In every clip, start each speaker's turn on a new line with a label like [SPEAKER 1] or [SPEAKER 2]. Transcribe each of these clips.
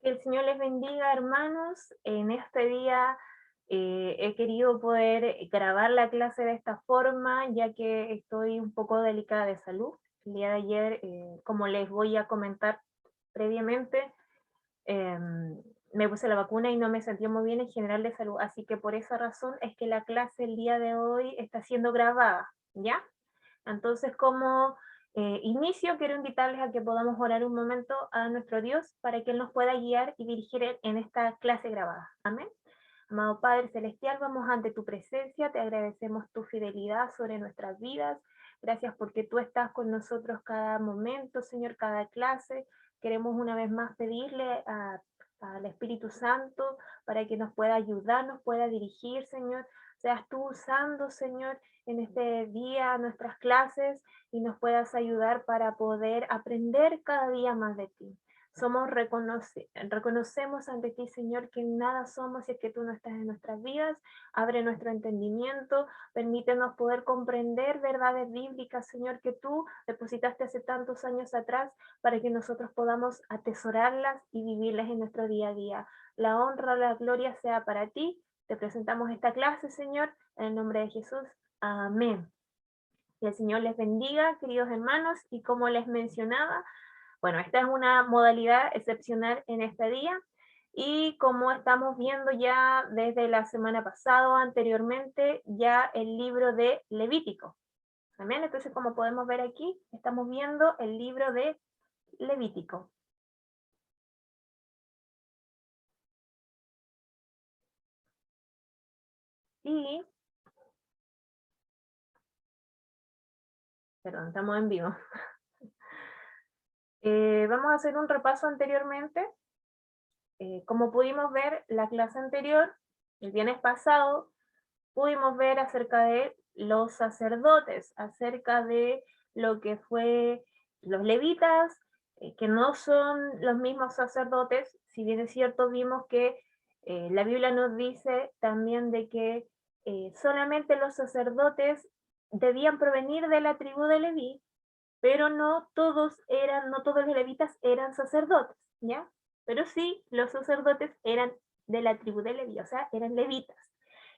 [SPEAKER 1] Que el Señor les bendiga, hermanos. En este día he querido poder grabar la clase de esta forma, ya que estoy un poco delicada de salud. El día de ayer, como les voy a comentar previamente, me puse la vacuna y no me sentí muy bien en general de salud. Así que por esa razón es que la clase el día de hoy está siendo grabada, ¿ya? Entonces, como inicio, quiero invitarles a que podamos orar un momento a nuestro Dios para que Él nos pueda guiar y dirigir en esta clase grabada. Amén. Amado Padre Celestial, vamos ante tu presencia, te agradecemos tu fidelidad sobre nuestras vidas. Gracias porque tú estás con nosotros cada momento, Señor, cada clase. Queremos una vez más pedirle al Espíritu Santo para que nos pueda ayudar, nos pueda dirigir, Señor. Seas tú usando, Señor, en este día nuestras clases y nos puedas ayudar para poder aprender cada día más de ti. Reconocemos ante ti, Señor, que nada somos si es que tú no estás en nuestras vidas. Abre nuestro entendimiento, permítenos poder comprender verdades bíblicas, Señor, que tú depositaste hace tantos años atrás para que nosotros podamos atesorarlas y vivirlas en nuestro día a día. La honra, la gloria sea para ti. Te presentamos esta clase, Señor, en el nombre de Jesús. Amén. Que el Señor les bendiga, queridos hermanos, y como les mencionaba, bueno, esta es una modalidad excepcional en este día, y como estamos viendo ya desde la semana pasada o anteriormente, ya el libro de Levítico. Amén. Entonces, como podemos ver aquí, estamos viendo el libro de Levítico. Y, perdón, estamos en vivo. Vamos a hacer un repaso anteriormente. Como pudimos ver, la clase anterior, el viernes pasado, pudimos ver acerca de los sacerdotes, acerca de lo que fue los levitas, que no son los mismos sacerdotes, si bien es cierto, vimos que la Biblia nos dice también de que solamente los sacerdotes debían provenir de la tribu de Leví, pero no todos los levitas eran sacerdotes, ¿ya? Pero sí, los sacerdotes eran de la tribu de Leví, o sea, eran levitas.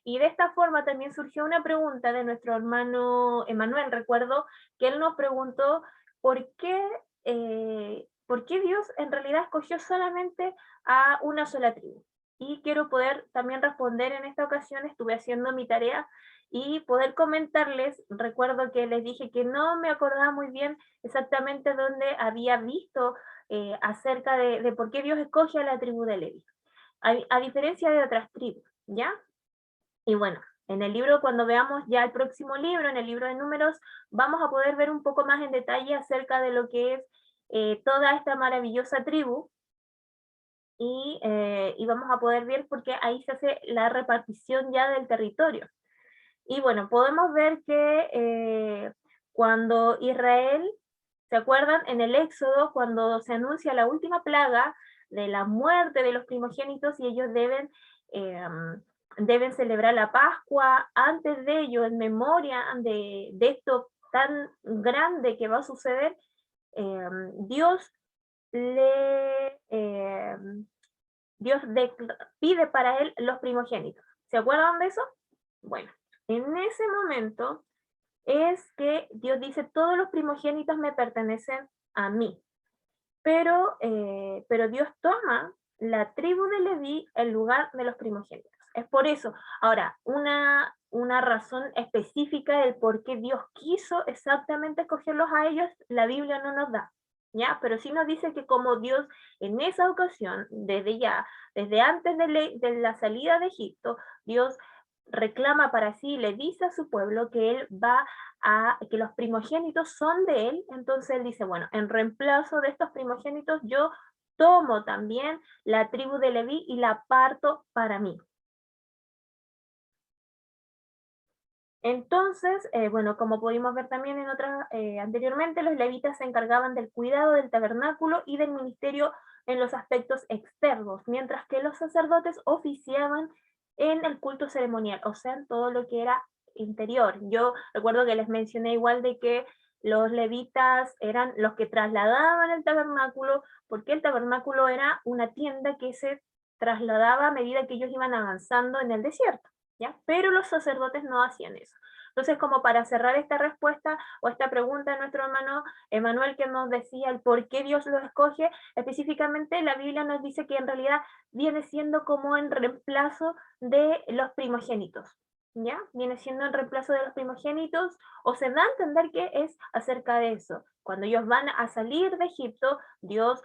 [SPEAKER 1] Y de esta forma también surgió una pregunta de nuestro hermano Emanuel, recuerdo que él nos preguntó por qué Dios en realidad escogió solamente a una sola tribu. Y quiero poder también responder en esta ocasión, estuve haciendo mi tarea y poder comentarles, recuerdo que les dije que no me acordaba muy bien exactamente dónde había visto acerca de por qué Dios escoge a la tribu de Leví, a diferencia de otras tribus, ¿ya? Y bueno, en el libro, cuando veamos ya el próximo libro, en el libro de Números, vamos a poder ver un poco más en detalle acerca de lo que es toda esta maravillosa tribu, y vamos a poder ver porque ahí se hace la repartición ya del territorio. Y bueno, podemos ver que cuando Israel, ¿se acuerdan? En el Éxodo, cuando se anuncia la última plaga de la muerte de los primogénitos y ellos deben celebrar la Pascua antes de ello, en memoria de esto tan grande que va a suceder, Dios le Dios pide para él los primogénitos. ¿Se acuerdan de eso? Bueno, en ese momento es que Dios dice, todos los primogénitos me pertenecen a mí, pero Dios toma la tribu de Leví en lugar de los primogénitos. Es por eso. Ahora, una razón específica del por qué Dios quiso exactamente escogerlos a ellos, la Biblia no nos da. ¿Ya? Pero sí nos dice que como Dios en esa ocasión, desde antes de la salida de Egipto, Dios reclama para sí, le dice a su pueblo que él va que los primogénitos son de él, entonces él dice, bueno, en reemplazo de estos primogénitos yo tomo también la tribu de Leví y la parto para mí. Entonces, bueno, como pudimos ver también en otras anteriormente, los levitas se encargaban del cuidado del tabernáculo y del ministerio en los aspectos externos, mientras que los sacerdotes oficiaban en el culto ceremonial, o sea, en todo lo que era interior. Yo recuerdo que les mencioné igual de que los levitas eran los que trasladaban el tabernáculo, porque el tabernáculo era una tienda que se trasladaba a medida que ellos iban avanzando en el desierto, ¿ya? Pero los sacerdotes no hacían eso. Entonces, como para cerrar esta respuesta o esta pregunta de nuestro hermano Emanuel, que nos decía el por qué Dios lo escoge, específicamente la Biblia nos dice que en realidad viene siendo como en reemplazo de los primogénitos, ¿ya? Viene siendo en reemplazo de los primogénitos, o se da a entender que es acerca de eso. Cuando ellos van a salir de Egipto, Dios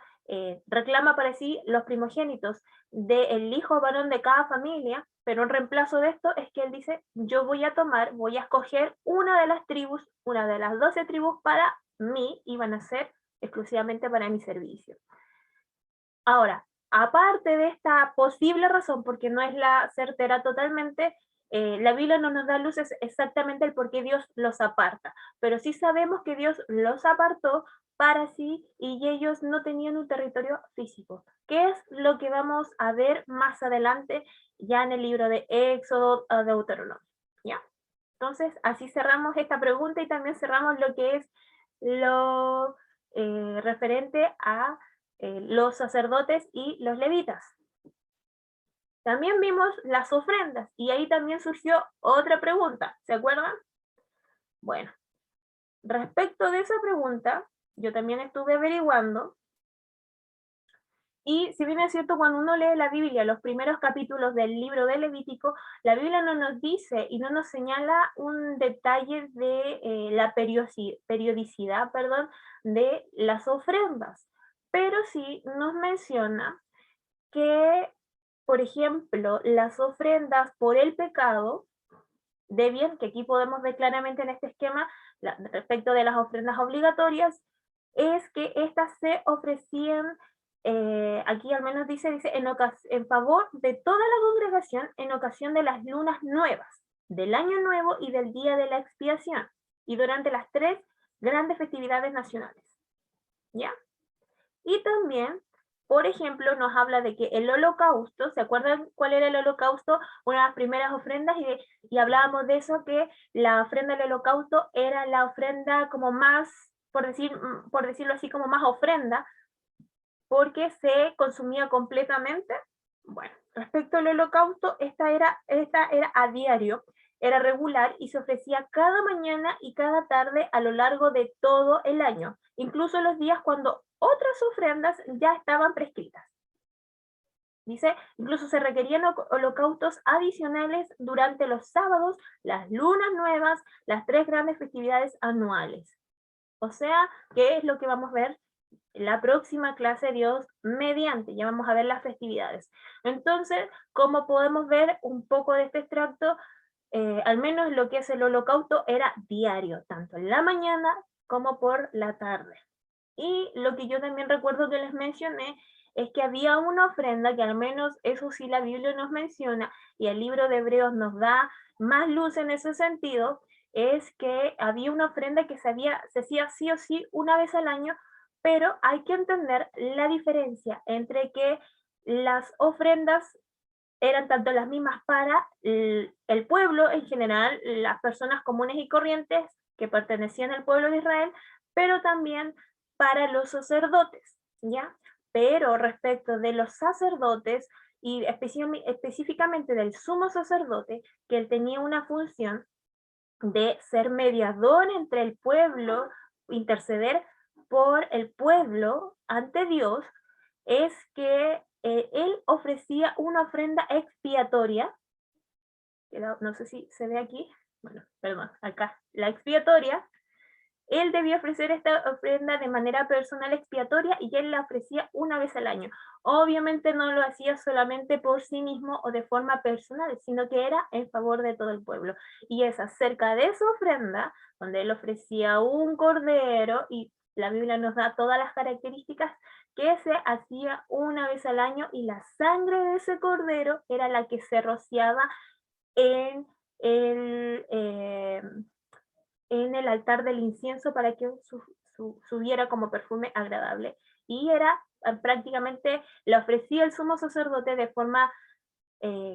[SPEAKER 1] reclama para sí los primogénitos del hijo varón de cada familia, pero en reemplazo de esto es que él dice, yo voy a escoger una de las tribus, una de las 12 tribus para mí, y van a ser exclusivamente para mi servicio. Ahora, aparte de esta posible razón, porque no es la certera totalmente, la Biblia no nos da luces exactamente el por qué Dios los aparta, pero sí sabemos que Dios los apartó para sí y ellos no tenían un territorio físico, que es lo que vamos a ver más adelante ya en el libro de Éxodo o Deuteronomio. ¿Ya? Entonces, así cerramos esta pregunta y también cerramos lo que es lo referente a los sacerdotes y los levitas. También vimos las ofrendas y ahí también surgió otra pregunta, ¿se acuerdan? Bueno, respecto de esa pregunta, yo también estuve averiguando y si bien es cierto, cuando uno lee la Biblia, los primeros capítulos del libro de Levítico, la Biblia no nos dice y no nos señala un detalle de la periodicidad, perdón, de las ofrendas, pero sí nos menciona que, por ejemplo, las ofrendas por el pecado debían, que aquí podemos ver claramente en este esquema, respecto de las ofrendas obligatorias, es que estas se ofrecían, aquí al menos dice en favor de toda la congregación en ocasión de las lunas nuevas, del año nuevo y del día de la expiación, y durante las 3 grandes festividades nacionales. ¿Ya? Y también, por ejemplo, nos habla de que el holocausto, ¿se acuerdan cuál era el holocausto? Una de las primeras ofrendas, y hablábamos de eso, que la ofrenda del holocausto era la ofrenda como más, por decirlo así, como más ofrenda, porque se consumía completamente. Bueno, respecto al holocausto, esta era a diario, era regular y se ofrecía cada mañana y cada tarde a lo largo de todo el año, incluso los días cuando otras ofrendas ya estaban prescritas. Dice, incluso se requerían holocaustos adicionales durante los sábados, las lunas nuevas, las 3 grandes festividades anuales. O sea, ¿qué es lo que vamos a ver la próxima clase, Dios mediante? Ya vamos a ver las festividades. Entonces, como podemos ver un poco de este extracto, al menos lo que es el holocausto era diario, tanto en la mañana como por la tarde. Y lo que yo también recuerdo que les mencioné es que había una ofrenda que al menos eso sí la Biblia nos menciona y el libro de Hebreos nos da más luz en ese sentido, es que había una ofrenda que se hacía sí o sí una vez al año, pero hay que entender la diferencia entre que las ofrendas eran tanto las mismas para el pueblo en general, las personas comunes y corrientes que pertenecían al pueblo de Israel, pero también para los sacerdotes, ¿ya? Pero respecto de los sacerdotes, y específicamente del sumo sacerdote, que él tenía una función de ser mediador entre el pueblo, interceder por el pueblo ante Dios, es que él ofrecía una ofrenda expiatoria, que no sé si se ve aquí, bueno, perdón, acá, la expiatoria. Él debía ofrecer esta ofrenda de manera personal expiatoria y él la ofrecía una vez al año. Obviamente no lo hacía solamente por sí mismo o de forma personal, sino que era en favor de todo el pueblo. Y es acerca de esa ofrenda, donde él ofrecía un cordero, y la Biblia nos da todas las características, que se hacía una vez al año, y la sangre de ese cordero era la que se rociaba en el, en el altar del incienso para que subiera como perfume agradable. Y era prácticamente, la ofrecía el sumo sacerdote de forma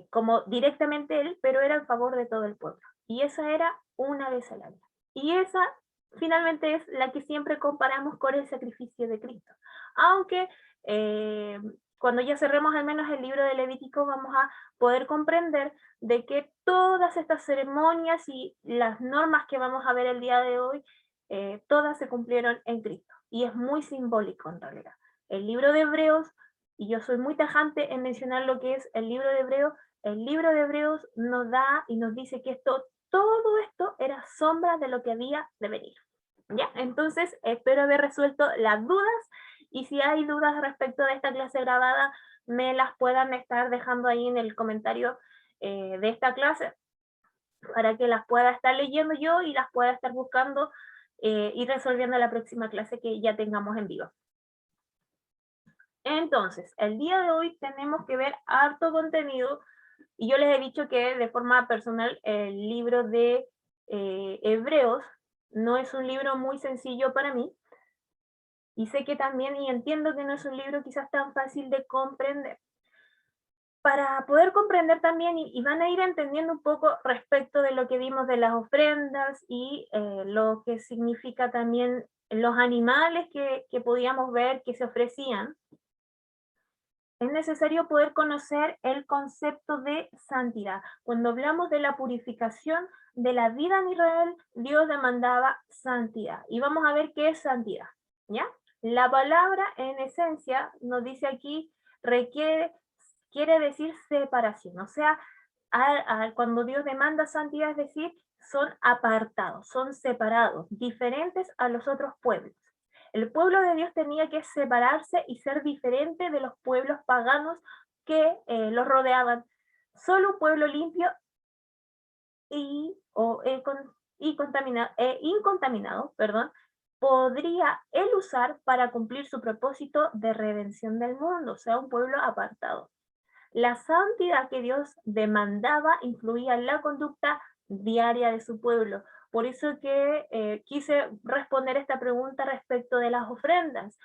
[SPEAKER 1] como directamente él, pero era en favor de todo el pueblo. Y esa era una vez al año. Y esa finalmente es la que siempre comparamos con el sacrificio de Cristo. Aunque cuando ya cerremos al menos el libro de Levítico vamos a poder comprender de que todas estas ceremonias y las normas que vamos a ver el día de hoy, todas se cumplieron en Cristo. Y es muy simbólico en realidad. El libro de Hebreos, y yo soy muy tajante en mencionar lo que es el libro de Hebreos nos da y nos dice que todo esto era sombra de lo que había de venir. ¿Ya? Entonces, espero haber resuelto las dudas y si hay dudas respecto de esta clase grabada, me las puedan estar dejando ahí en el comentario de esta clase para que las pueda estar leyendo yo y las pueda estar buscando y resolviendo la próxima clase que ya tengamos en vivo. Entonces, el día de hoy tenemos que ver harto contenido y yo les he dicho que de forma personal el libro de Hebreos no es un libro muy sencillo para mí y sé que también y entiendo que no es un libro quizás tan fácil de comprender. Para poder comprender también y van a ir entendiendo un poco respecto de lo que vimos de las ofrendas y lo que significa también los animales que podíamos ver que se ofrecían, es necesario poder conocer el concepto de santidad. Cuando hablamos de la purificación de la vida en Israel, Dios demandaba santidad. Y vamos a ver qué es santidad, ¿ya? La palabra en esencia nos dice aquí, quiere decir separación. O sea, cuando Dios demanda santidad, es decir, son apartados, son separados, diferentes a los otros pueblos. El pueblo de Dios tenía que separarse y ser diferente de los pueblos paganos que los rodeaban. Solo un pueblo limpio incontaminado, podría él usar para cumplir su propósito de redención del mundo, o sea, un pueblo apartado. La santidad que Dios demandaba influía en la conducta diaria de su pueblo. Por eso que quise responder esta pregunta respecto de las ofrendas,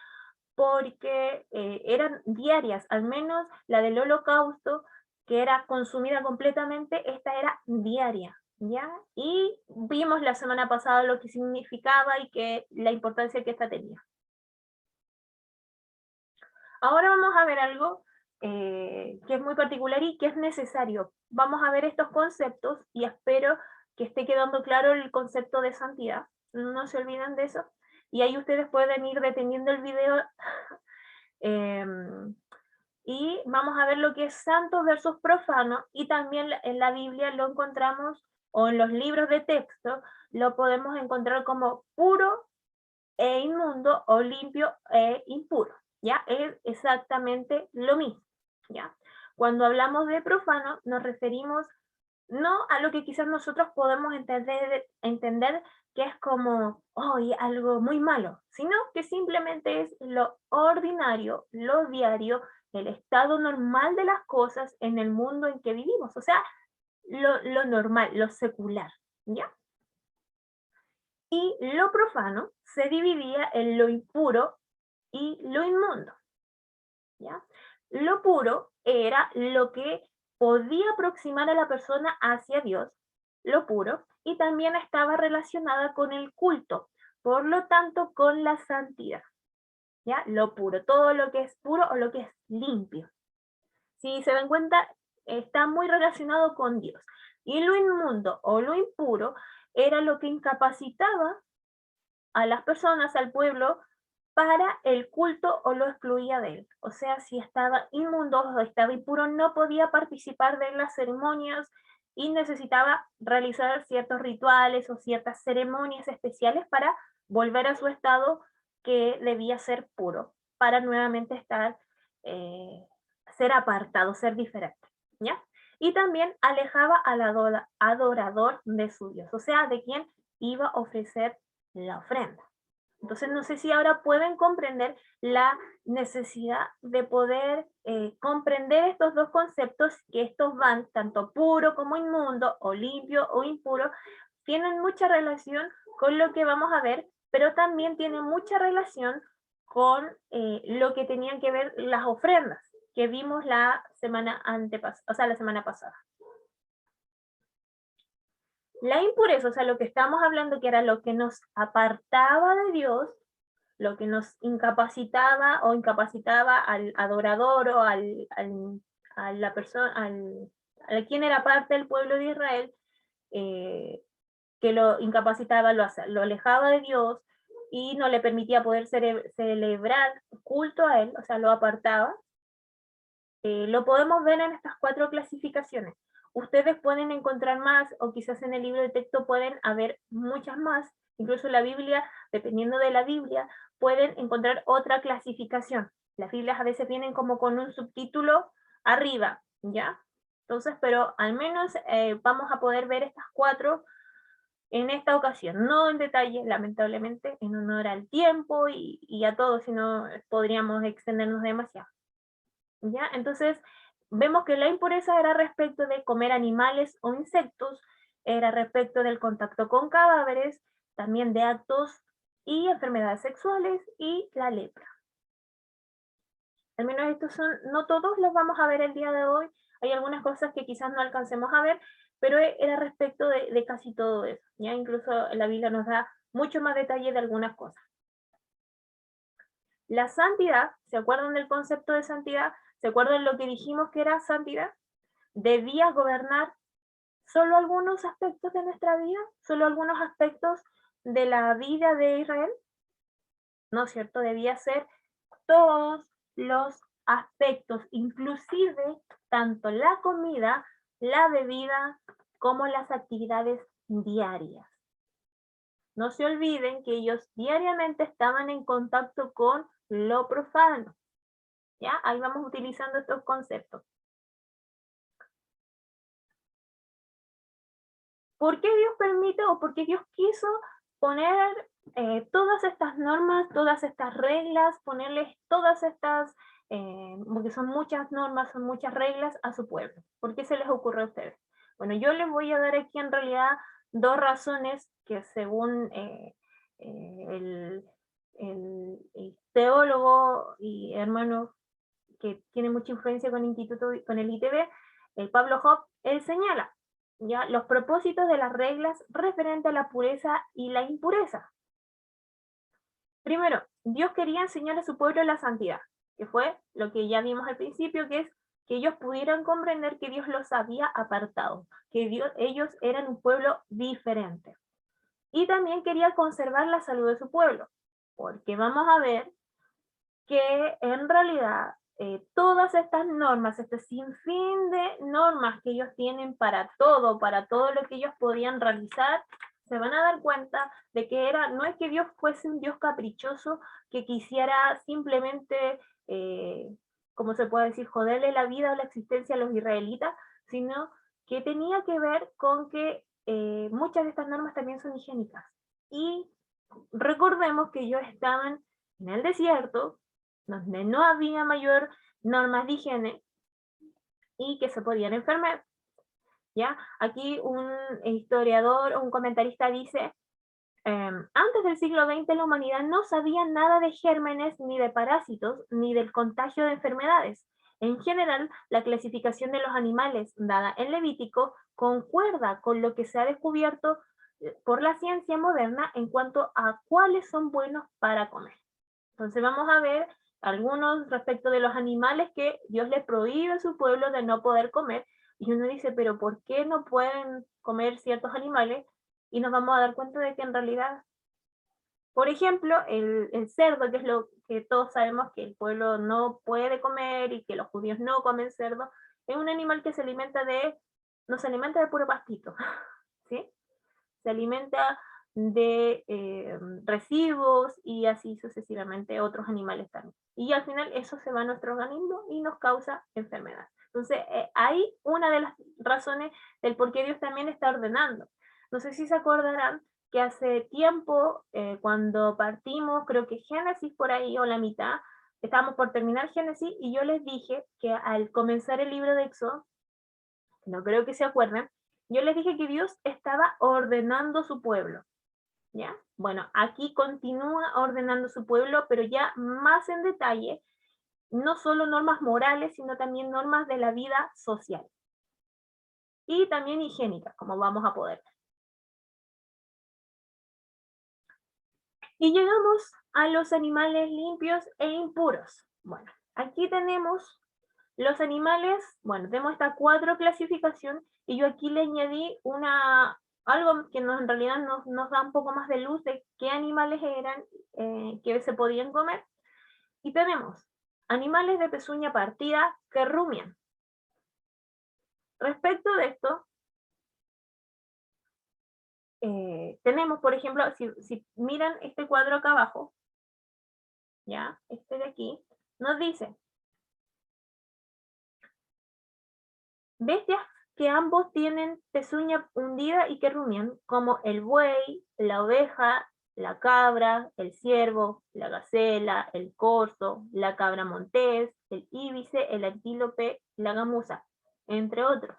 [SPEAKER 1] porque eran diarias, al menos la del holocausto, que era consumida completamente, esta era diaria, ¿ya? Y vimos la semana pasada lo que significaba y que la importancia que esta tenía. Ahora vamos a ver algo que es muy particular y que es necesario. Vamos a ver estos conceptos y espero que esté quedando claro el concepto de santidad. No se olviden de eso. Y ahí ustedes pueden ir deteniendo el video y vamos a ver lo que es santo versus profano y también en la Biblia lo encontramos o en los libros de texto lo podemos encontrar como puro e inmundo o limpio e impuro, ¿ya? Es exactamente lo mismo, ¿ya? Cuando hablamos de profano nos referimos no a lo que quizás nosotros podemos entender que es como, hoy algo muy malo, sino que simplemente es lo ordinario, lo diario, el estado normal de las cosas en el mundo en que vivimos, o sea, lo normal, lo secular, ¿ya? Y lo profano se dividía en lo impuro y lo inmundo, ¿ya? Lo puro era lo que podía aproximar a la persona hacia Dios, lo puro, y también estaba relacionada con el culto, por lo tanto con la santidad, ¿ya? Lo puro, todo lo que es puro o lo que es limpio. Si se dan cuenta, está muy relacionado con Dios. Y lo inmundo o lo impuro era lo que incapacitaba a las personas, al pueblo, para el culto o lo excluía de él. O sea, si estaba inmundo o estaba impuro, no podía participar de las ceremonias y necesitaba realizar ciertos rituales o ciertas ceremonias especiales para volver a su estado que debía ser puro, para nuevamente ser apartado, ser diferente, ¿ya? Y también alejaba al adorador de su Dios, o sea, de quien iba a ofrecer la ofrenda. Entonces, no sé si ahora pueden comprender la necesidad de poder comprender estos dos conceptos, que estos van tanto puro como inmundo, o limpio o impuro, tienen mucha relación con lo que vamos a ver, pero también tienen mucha relación con lo que tenían que ver las ofrendas que vimos la semana pasada. La impureza, o sea, lo que estamos hablando que era lo que nos apartaba de Dios, lo que nos incapacitaba o incapacitaba al adorador o a la persona, a quien era parte del pueblo de Israel, eh, que lo incapacitaba, lo alejaba de Dios y no le permitía poder celebrar culto a él, o sea, lo apartaba. Lo podemos ver en estas 4 clasificaciones. Ustedes pueden encontrar más, o quizás en el libro de texto pueden haber muchas más, incluso la Biblia, dependiendo de la Biblia, pueden encontrar otra clasificación. Las Biblias a veces vienen como con un subtítulo arriba, ¿ya? Entonces, pero al menos vamos a poder ver estas 4 en esta ocasión, no en detalle, lamentablemente, en honor al tiempo y a todo, si no podríamos extendernos demasiado. ¿Ya? Entonces, vemos que la impureza era respecto de comer animales o insectos, era respecto del contacto con cadáveres, también de actos y enfermedades sexuales y la lepra. Al menos estos son, no todos los vamos a ver el día de hoy, hay algunas cosas que quizás no alcancemos a ver, pero era respecto de casi todo eso, ¿ya? Incluso la Biblia nos da mucho más detalle de algunas cosas. La santidad, ¿se acuerdan del concepto de santidad? ¿Se acuerdan lo que dijimos que era santidad? Debía gobernar solo algunos aspectos de nuestra vida, solo algunos aspectos de la vida de Israel, ¿no es cierto? Debía ser todos los aspectos, inclusive tanto la comida, la bebida, como las actividades diarias. No se olviden que ellos diariamente estaban en contacto con lo profano. ¿Ya? Ahí vamos utilizando estos conceptos. ¿Por qué Dios permite o por qué Dios quiso poner todas estas normas, todas estas reglas, ponerles todas estas, porque son muchas normas, son muchas reglas a su pueblo? ¿Por qué se les ocurre a ustedes? Bueno, yo les voy a dar aquí en realidad 2 razones que según el teólogo y hermano que tiene mucha influencia con el ITB, el Pablo Hopp, él señala ya los propósitos de las reglas referente a la pureza y la impureza. Primero, Dios quería enseñar a su pueblo la santidad, que fue lo que ya vimos al principio, que es que ellos pudieran comprender que Dios los había apartado, que ellos eran un pueblo diferente. Y también quería conservar la salud de su pueblo, porque vamos a ver que en realidad todas estas normas, este sinfín de normas que ellos tienen para todo lo que ellos podían realizar, se van a dar cuenta de que no es que Dios fuese un Dios caprichoso que quisiera simplemente, como se puede decir, joderle la vida o la existencia a los israelitas, sino que tenía que ver con que muchas de estas normas también son higiénicas. Y recordemos que ellos estaban en el desierto, donde no había mayor normas de higiene y que se podían enfermar. ¿Ya? Aquí un historiador o un comentarista dice, antes del siglo XX la humanidad no sabía nada de gérmenes, ni de parásitos, ni del contagio de enfermedades. En general, la clasificación de los animales dada en Levítico concuerda con lo que se ha descubierto por la ciencia moderna en cuanto a cuáles son buenos para comer. Entonces vamos a ver algunos respecto de los animales que Dios le prohíbe a su pueblo de no poder comer. Y uno dice, pero ¿por qué no pueden comer ciertos animales? Y nos vamos a dar cuenta de que en realidad, por ejemplo, el cerdo, que es lo que todos sabemos que el pueblo no puede comer y que los judíos no comen cerdo, es un animal que no se alimenta de puro pastito, ¿sí? Se alimenta de residuos y así sucesivamente otros animales también. Y al final eso se va a nuestro organismo y nos causa enfermedad. Entonces, ahí una de las razones del por qué Dios también está ordenando. No sé si se acordarán que hace tiempo, cuando partimos, creo que Génesis por ahí o la mitad, estábamos por terminar Génesis y yo les dije que al comenzar el libro de Éxodo, no creo que se acuerden, yo les dije que Dios estaba ordenando su pueblo, ¿ya? Bueno, aquí continúa ordenando su pueblo, pero ya más en detalle, no solo normas morales, sino también normas de la vida social. Y también higiénicas, como vamos a poder ver. Y llegamos a los animales limpios e impuros. Bueno, aquí tenemos los animales, bueno, tenemos esta 4 clasificación y yo aquí le añadí algo que en realidad nos da un poco más de luz de qué animales eran que se podían comer. Y tenemos animales de pezuña partida que rumian. Respecto de esto, tenemos, por ejemplo, si miran este cuadro acá abajo, ¿ya? Este de aquí, nos dice, bestias que ambos tienen pezuña hundida y que rumian, como el buey, la oveja, la cabra, el ciervo, la gacela, el corzo, la cabra montés, el íbice, el antílope, la gamuza, entre otros.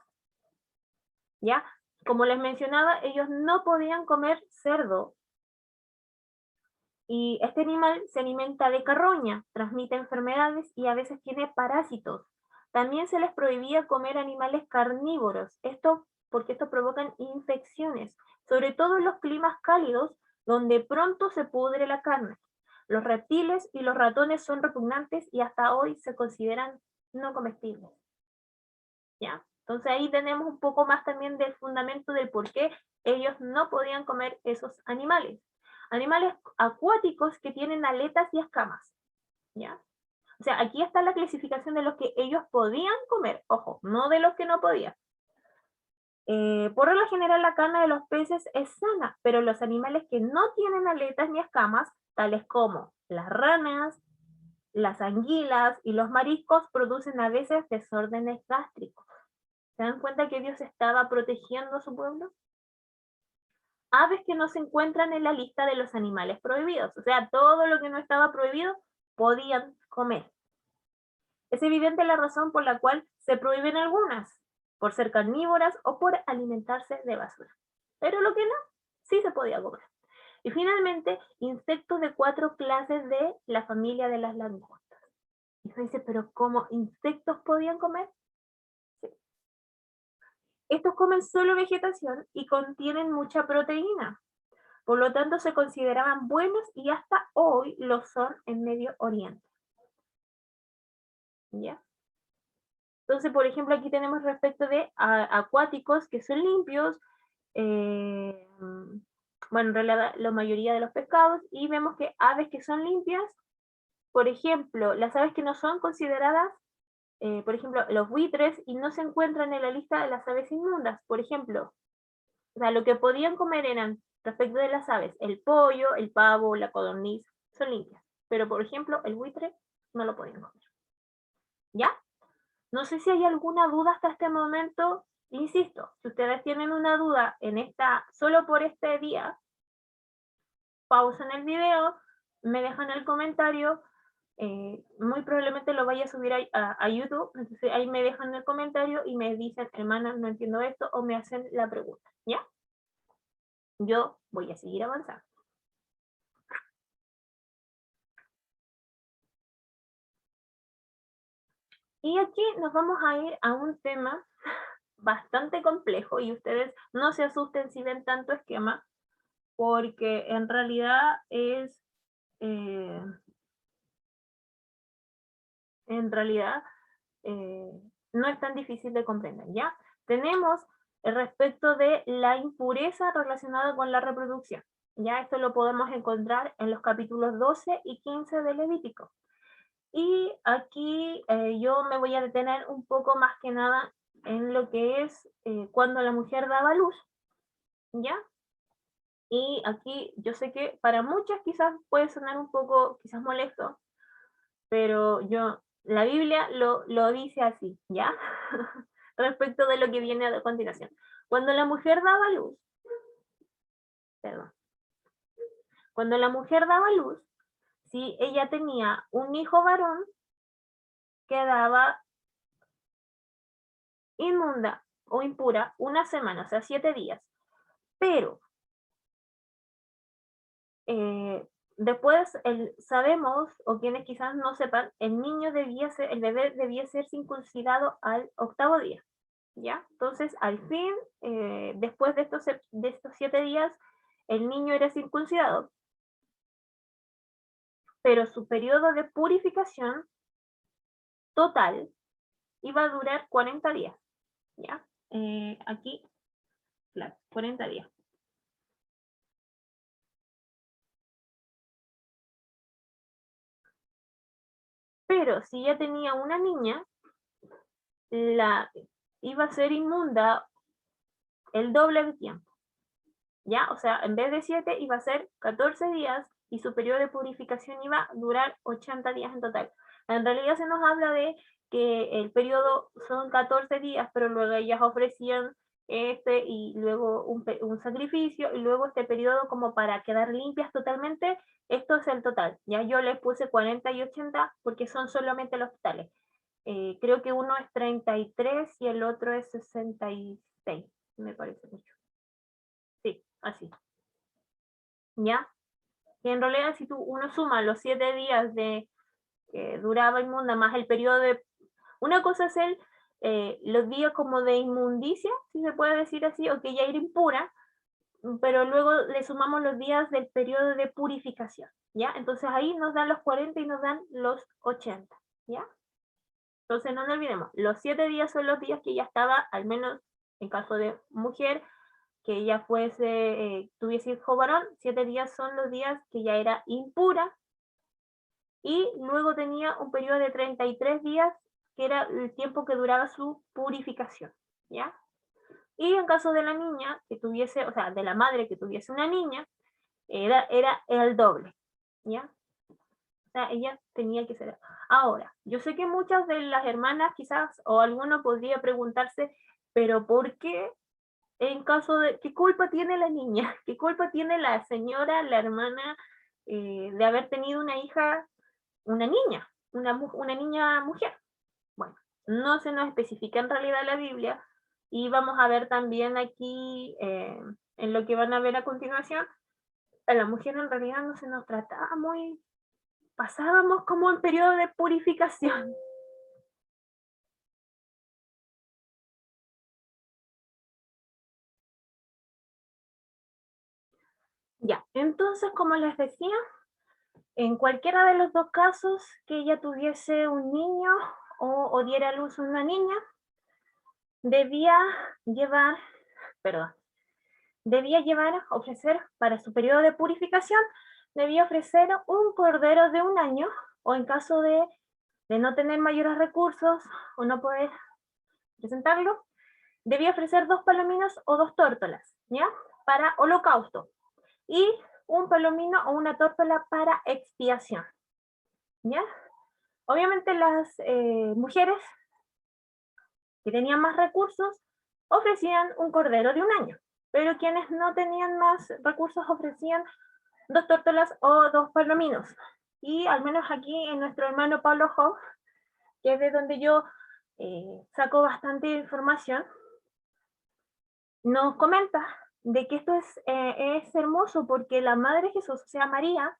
[SPEAKER 1] ¿Ya? Como les mencionaba, ellos no podían comer cerdo. Y este animal se alimenta de carroña, transmite enfermedades y a veces tiene parásitos. También se les prohibía comer animales carnívoros, porque esto provocan infecciones, sobre todo en los climas cálidos, donde pronto se pudre la carne. Los reptiles y los ratones son repugnantes y hasta hoy se consideran no comestibles. ¿Ya? Entonces ahí tenemos un poco más también del fundamento del por qué ellos no podían comer esos animales. Animales acuáticos que tienen aletas y escamas. ¿Ya? O sea, aquí está la clasificación de los que ellos podían comer, ojo, no de los que no podían. Por lo general la carne de los peces es sana, pero los animales que no tienen aletas ni escamas, tales como las ranas, las anguilas y los mariscos, producen a veces desórdenes gástricos. ¿Se dan cuenta que Dios estaba protegiendo a su pueblo? Aves que no se encuentran en la lista de los animales prohibidos, o sea, todo lo que no estaba prohibido podían comer. Es evidente la razón por la cual se prohíben algunas, por ser carnívoras o por alimentarse de basura. Pero lo que no, sí se podía comer. Y finalmente, insectos de 4 clases de la familia de las langostas. Y se dice, ¿pero cómo insectos podían comer? Sí. Estos comen solo vegetación y contienen mucha proteína. Por lo tanto, se consideraban buenos y hasta hoy lo son en Medio Oriente. ¿Ya? Entonces, por ejemplo, aquí tenemos respecto de acuáticos que son limpios, bueno, en realidad la mayoría de los pescados, y vemos que aves que son limpias, por ejemplo, las aves que no son consideradas, por ejemplo, los buitres, y no se encuentran en la lista de las aves inmundas, por ejemplo, o sea, lo que podían comer eran, respecto de las aves, el pollo, el pavo, la codorniz, son limpias, pero por ejemplo, el buitre no lo podían comer. ¿Ya? No sé si hay alguna duda hasta este momento. Insisto, si ustedes tienen una duda solo por este día, pausen el video, me dejan el comentario, muy probablemente lo vaya a subir a YouTube, entonces ahí me dejan el comentario y me dicen, hermana, no entiendo esto, o me hacen la pregunta, ¿ya? Yo voy a seguir avanzando. Y aquí nos vamos a ir a un tema bastante complejo y ustedes no se asusten si ven tanto esquema, porque en realidad eh, en realidad eh, no es tan difícil de comprender, ¿ya? Tenemos el respecto de la impureza relacionada con la reproducción, ¿ya? Esto lo podemos encontrar en los capítulos 12 y 15 de Levítico. Y aquí yo me voy a detener un poco más que nada en lo que es cuando la mujer daba luz, ¿ya? Y aquí yo sé que para muchas quizás puede sonar un poco quizás molesto, pero la Biblia lo dice así, ¿ya? Respecto de lo que viene a continuación. Cuando la mujer daba luz, perdón, cuando la mujer daba luz, si ella tenía un hijo varón, quedaba inmunda o impura una semana, o sea, 7 días. Pero después sabemos, o quienes quizás no sepan, el bebé debía ser circuncidado al 8º día. ¿Ya? Entonces, al fin, después de estos 7 días, el niño era circuncidado. pero su periodo de purificación total iba a durar 40 días, ¿ya? Aquí, claro, 40 días. Pero si ya tenía una niña, la iba a ser inmunda el doble de tiempo, ¿ya? O sea, en vez de 7 iba a ser 14 días y su periodo de purificación iba a durar 80 días en total. En realidad se nos habla de que el periodo son 14 días, pero luego ellas ofrecían y luego un sacrificio y luego este periodo como para quedar limpias totalmente, esto es el total. Ya yo les puse 40 y 80 porque son solamente los totales. Creo que uno es 33 y el otro es 66, me parece mucho. Sí, así. ¿Ya? Que en realidad si uno suma los 7 días de que duraba inmunda más el periodo de... Una cosa es los días como de inmundicia, si se puede decir así, o que ya era impura, pero luego le sumamos los días del periodo de purificación, ¿ya? Entonces ahí nos dan los 40 y nos dan los 80, ¿ya? Entonces no nos olvidemos, los 7 días son los días que ya estaba, al menos en caso de mujer, que ella tuviese hijo varón, 7 días son los días que ya era impura, y luego tenía un periodo de 33 días, que era el tiempo que duraba su purificación, ¿ya? Y en caso de la niña que tuviese, o sea, de la madre que tuviese una niña, era el doble, ¿ya? O sea, ella tenía que ser. Ahora, yo sé que muchas de las hermanas quizás, o alguno podría preguntarse, pero ¿por qué en caso de, qué culpa tiene la niña? ¿Qué culpa tiene la señora, la hermana, de haber tenido una hija, una niña, una niña mujer? Bueno, no se nos especifica en realidad la Biblia, y vamos a ver también aquí, en lo que van a ver a continuación, a la mujer en realidad no se nos trataba muy, pasábamos como en periodo de purificación. Ya, entonces, como les decía, en cualquiera de los dos casos que ella tuviese un niño o diera a luz una niña, debía llevar, perdón, ofrecer para su periodo de purificación, debía ofrecer un cordero de un año, o en caso de no tener mayores recursos o no poder presentarlo, debía ofrecer 2 palominos o 2 tórtolas, ¿ya? Para holocausto, y un palomino o una tórtola para expiación, ¿ya? Obviamente las mujeres que tenían más recursos ofrecían un cordero de un año, pero quienes no tenían más recursos ofrecían 2 tórtolas o 2 palominos. Y al menos aquí en nuestro hermano Pablo Hoff, que es de donde yo saco bastante información, nos comenta de que esto es hermoso porque la Madre de Jesús, o sea, María,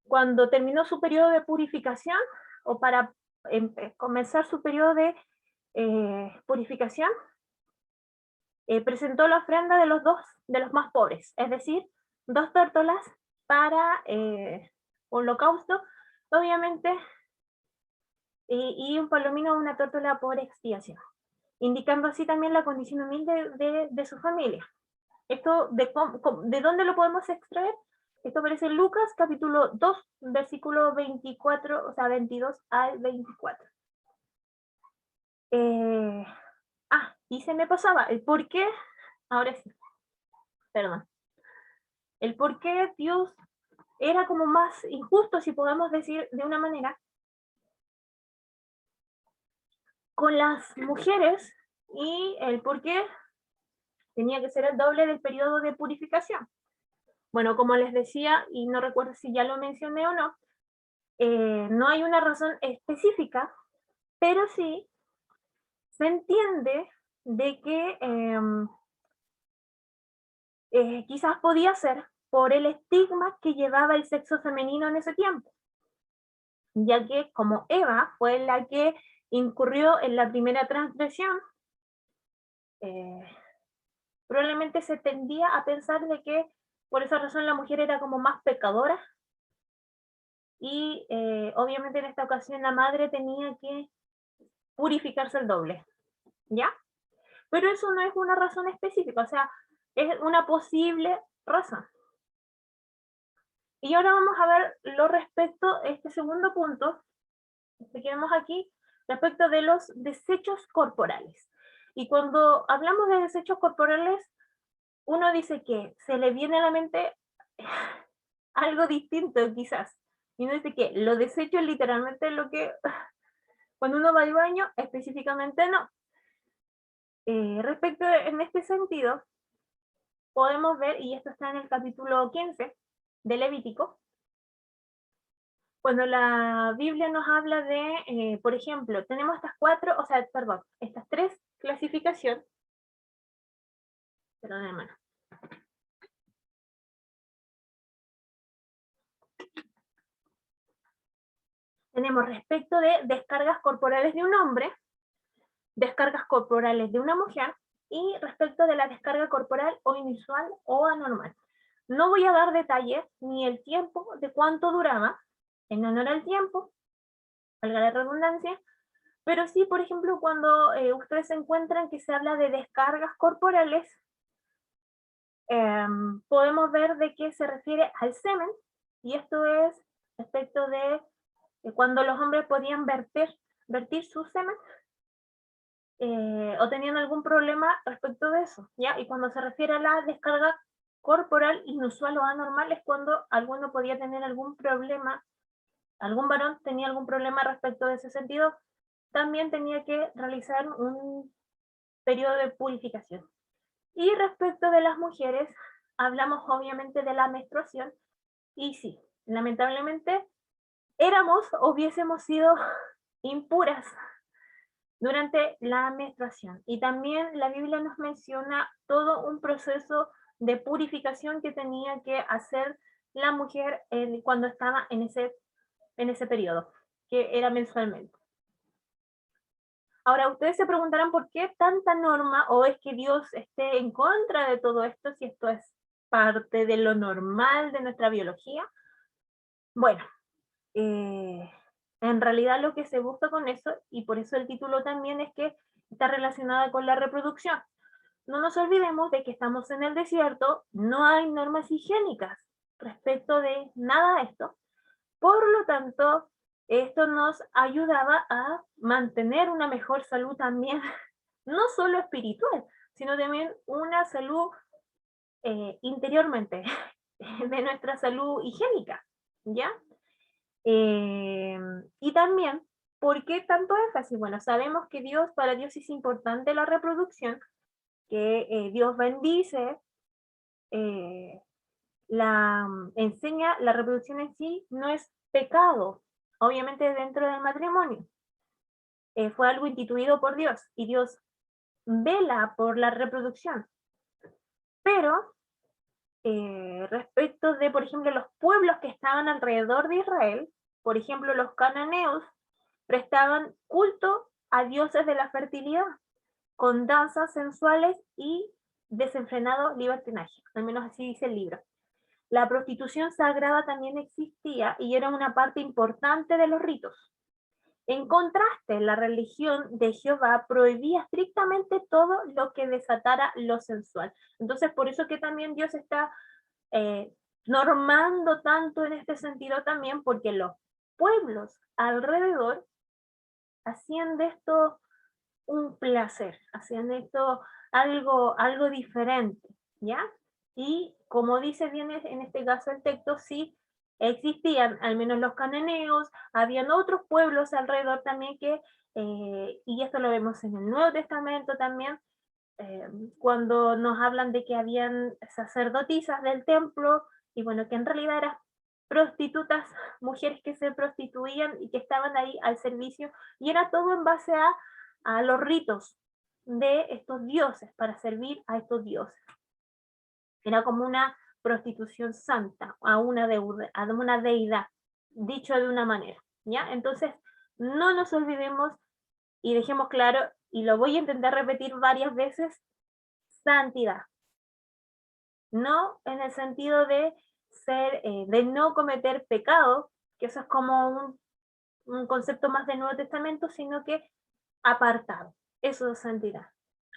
[SPEAKER 1] cuando terminó su periodo de purificación, o para comenzar su periodo de purificación, presentó la ofrenda de los más pobres, es decir, 2 tórtolas para holocausto, obviamente, y un palomino o una tórtola por expiación, indicando así también la condición humilde de su familia. Esto, ¿de dónde lo podemos extraer? Esto aparece en Lucas capítulo 2, versículo 24, o sea, 22 al 24. Eh, y se me pasaba el por qué, ahora sí, perdón, el por qué Dios era como más injusto, si podemos decir de una manera, con las mujeres, y el por qué tenía que ser el doble del periodo de purificación. Bueno, como les decía, y no recuerdo si ya lo mencioné o no, no hay una razón específica, pero sí se entiende de que quizás podía ser por el estigma que llevaba el sexo femenino en ese tiempo, ya que como Eva fue la que incurrió en la primera transgresión, eh, probablemente se tendía a pensar de que por esa razón la mujer era como más pecadora, y obviamente en esta ocasión la madre tenía que purificarse el doble, ¿ya? Pero eso no es una razón específica, o sea, es una posible razón. Y ahora vamos a ver lo respecto a este segundo punto, que vemos aquí, respecto de los desechos corporales. Y cuando hablamos de desechos corporales, uno dice que se le viene a la mente algo distinto quizás. Y uno dice que los desechos literalmente lo que cuando uno va al baño, específicamente no. Respecto en este sentido, podemos ver, y esto está en el capítulo 15 de Levítico, cuando la Biblia nos habla de, por ejemplo, tenemos estas cuatro, o sea, perdón, estas tres clasificaciones, perdón hermano. Tenemos respecto de descargas corporales de un hombre, descargas corporales de una mujer, y respecto de la descarga corporal o inusual o anormal. No voy a dar detalles ni el tiempo de cuánto duraba, en honor al tiempo, valga la redundancia, pero sí, por ejemplo, cuando ustedes encuentran que se habla de descargas corporales, podemos ver de qué se refiere al semen, y esto es respecto de cuando los hombres podían vertir su semen, o tenían algún problema respecto de eso, ¿ya? Y cuando se refiere a la descarga corporal inusual o anormal es cuando alguno podía tener algún problema, algún varón tenía algún problema respecto de ese sentido, también tenía que realizar un periodo de purificación. Y respecto de las mujeres, hablamos obviamente de la menstruación, y sí, lamentablemente éramos o hubiésemos sido impuras durante la menstruación. Y también la Biblia nos menciona todo un proceso de purificación que tenía que hacer la mujer cuando estaba en ese periodo, que era mensualmente. Ahora, ustedes se preguntarán por qué tanta norma, o es que Dios esté en contra de todo esto, si esto es parte de lo normal de nuestra biología. Bueno, en realidad lo que se busca con eso, y por eso el título también es que está relacionada con la reproducción. No nos olvidemos de que estamos en el desierto, no hay normas higiénicas respecto de nada de esto. Por lo tanto, esto nos ayudaba a mantener una mejor salud también, no solo espiritual, sino también una salud interiormente, de nuestra salud higiénica, ¿ya? Y también, ¿por qué tanto énfasis? Bueno, sabemos que para Dios es importante la reproducción, que Dios bendice, eh, enseña, la reproducción en sí no es pecado, obviamente dentro del matrimonio. Fue algo instituido por Dios, y Dios vela por la reproducción. Pero respecto de, por ejemplo, los pueblos que estaban alrededor de Israel, por ejemplo, los cananeos prestaban culto a dioses de la fertilidad, con danzas sensuales y desenfrenado libertinaje, al menos así dice el libro. La prostitución sagrada también existía y era una parte importante de los ritos. En contraste, la religión de Jehová prohibía estrictamente todo lo que desatara lo sensual. Entonces, por eso que también Dios está eh, normando tanto en este sentido también, porque los pueblos alrededor hacían de esto un placer, hacían de esto algo diferente, ¿ya? Y como dice bien en este caso el texto, sí existían, al menos los cananeos, habían otros pueblos alrededor también que, y esto lo vemos en el Nuevo Testamento también, eh, cuando nos hablan de que habían sacerdotisas del templo, y bueno, que en realidad eran prostitutas, mujeres que se prostituían y que estaban ahí al servicio, y era todo en base a los ritos de estos dioses, para servir a estos dioses. Era como una prostitución santa, a una deidad, dicho de una manera, ¿ya? Entonces, no nos olvidemos y dejemos claro, y lo voy a intentar repetir varias veces, santidad. No en el sentido de de no cometer pecado, que eso es como un concepto más del Nuevo Testamento, sino que apartado. Eso es santidad.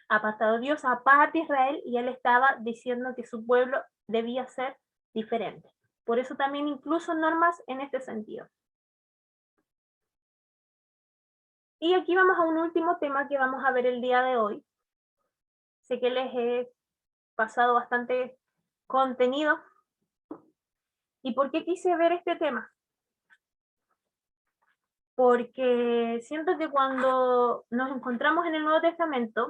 [SPEAKER 1] Apartado. Dios aparta a Israel y él estaba diciendo que su pueblo debía ser diferente. Por eso también incluso normas en este sentido. Y aquí vamos a un último tema que vamos a ver el día de hoy. Sé que les he pasado bastante contenido. ¿Y por qué quise ver este tema? Porque siento que cuando nos encontramos en el Nuevo Testamento,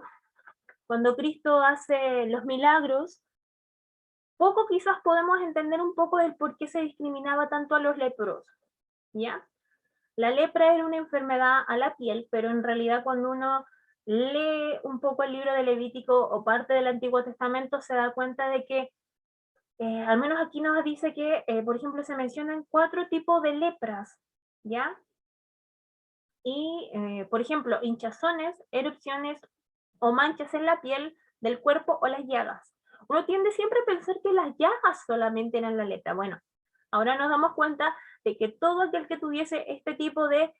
[SPEAKER 1] cuando Cristo hace los milagros, poco quizás podemos entender un poco del por qué se discriminaba tanto a los leprosos, ¿ya? La lepra era una enfermedad a la piel, pero en realidad cuando uno lee un poco el libro de Levítico o parte del Antiguo Testamento se da cuenta de que, al menos aquí nos dice que, por ejemplo, se mencionan 4 tipos de lepras, ¿ya? Y, por ejemplo, hinchazones, erupciones o manchas en la piel del cuerpo o las llagas. Uno tiende siempre a pensar que las llagas solamente eran la lepra. Bueno, ahora nos damos cuenta de que todo aquel que tuviese este tipo de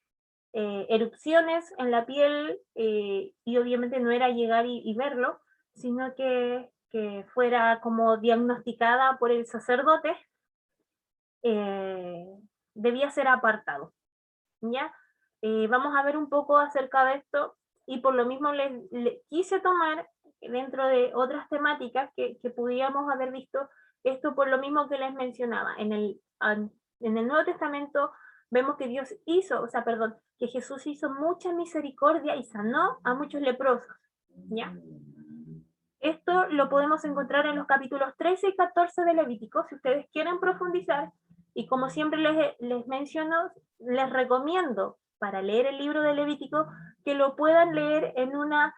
[SPEAKER 1] erupciones en la piel, y obviamente no era llegar y verlo, sino que fuera como diagnosticada por el sacerdote, eh, debía ser apartado, ¿ya? Vamos a ver un poco acerca de esto y por lo mismo les quise tomar dentro de otras temáticas que pudiéramos haber visto esto por lo mismo que les mencionaba. En el Nuevo Testamento vemos que Dios hizo, o sea, perdón, que Jesús hizo mucha misericordia y sanó a muchos leprosos, ¿ya? Esto lo podemos encontrar en los capítulos 13 y 14 de Levítico, si ustedes quieren profundizar, y como siempre les menciono, les recomiendo para leer el libro de Levítico que lo puedan leer en una